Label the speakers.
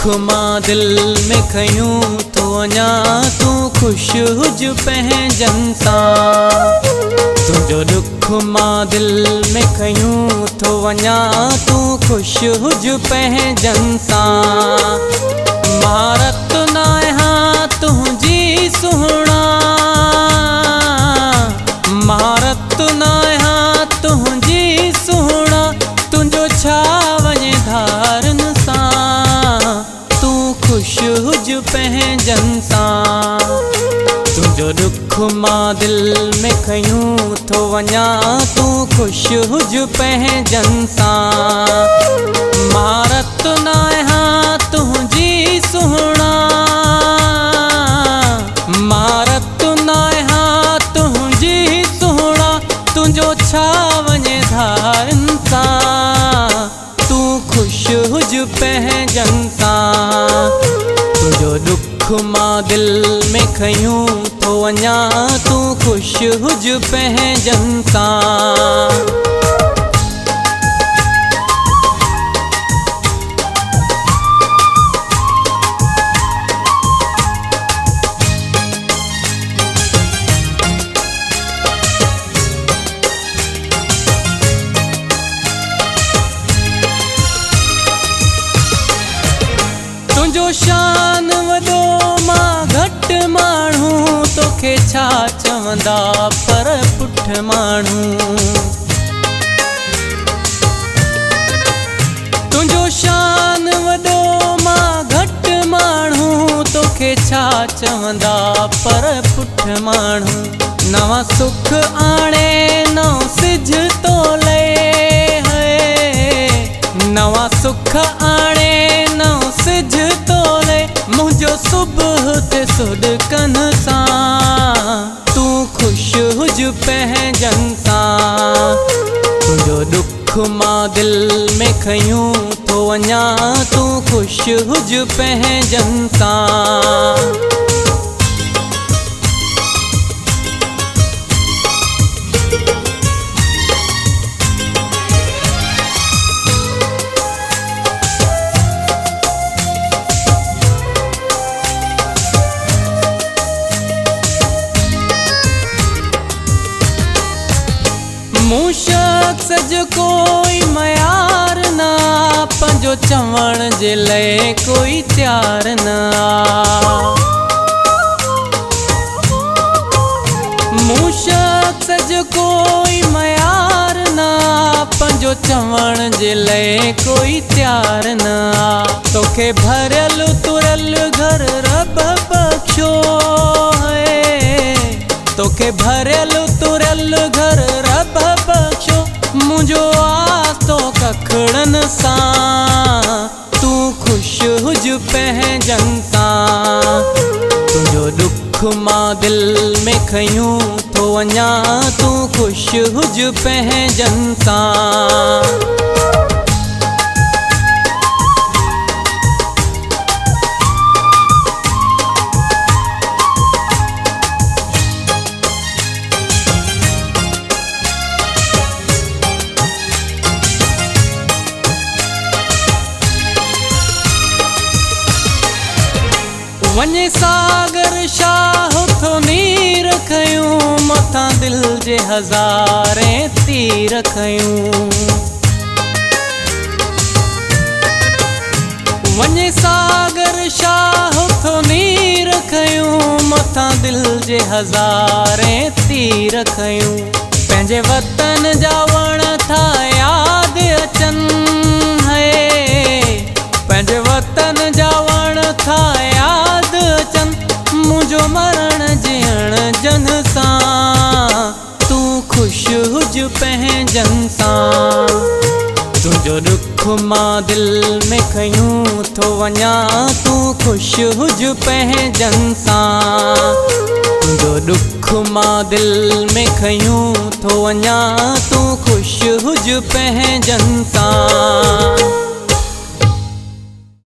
Speaker 1: मां दिल में खयूं तो अञा तू खुश हुज पंहिंजन सां। तुंहिंजो दुख मां दिल में खयूं तो अञा तू खुश हुज पंहिंजन सां। महारत न आहियां तुंहिंजी सुहिणा, महारत न आहियां तुंहिंजी सुहिणा, तुंहिंजो छा वञे धारनि सां, तू खुश हुज पंहिंजन सां। तुंहिंजो दुख मां दिल में खयूं तो वञा तू खुश हुज पंहिंजन सां। महारत न आहियां तुंहिंजी सुहिणा, महारत न आहियां तुंहिंजी सुहिणा, तुंहिंजो छा वञे धारनि सां, तू खुश हुज पंहिंजन सां। तुंहिंजो दुख मां दिल में खयूं तो अञा तू खुश हुज पंहिंजन सां। तुंहिंजो शान वॾो मां घटि माण्हू, तोखे छा चवंदा पर पुठ माण्हू। तुंहिंजो शान वॾो मां घटि माण्हू, तोखे छा चवंदा पर पुठ माण्हू। नवां सुख आणे नओं सिज तो लहे है, नवां सुख आणे नओं सिज तो लहे, मुंहिंजो सुबुह ते सुॾकन सां, तू खुश हुज पंहिंजन सां। तुंहिंजो दुख मां दिल में खयूं तो अञा तू खुश हुज पंहिंजन सां। मूं शख्स जो कोई मयार ना, पंहिंजो चवण जे लाइ कोई तयार ना। मूं शख्स जो कोई मयार ना, पंहिंजो चवण जे लाइ कोई तयार ना। तोखे भरियल तुरल घर रब बख्शो है, तोखे भरियल तुरल घर रब बख्शो, मुंहिंजो आस्तो कखड़नि सां, तू खुश हुज पंहिंजन सां। तुंहिंजो दुख मां दिल में खयूं तो अञा तू खुश हुज पंहिंजन सां। वञे सागर शाह थो नीर खयूं, मथां दिल जे हज़ारे तीर खयूं। वञे सागर शाह थो नीर खयूं, मथां दिल जे हज़ारे तीर खयूं। पंहिंजे वतन जा वण था यादि अचनि है, पंहिंजे वतन जा वण था यादि अचनि, मुंहिंजो मरण जीअण जन सां, तू खुश हुज पंहिंजन सां। तुंहिंजो दुख मां दिल में खयूं तो वञा तू खुश हुज पंहिंजन सां। तुंहिंजो दुख मां दिल में खयूं तो वञा तू खुश हुज पंहिंजन सां।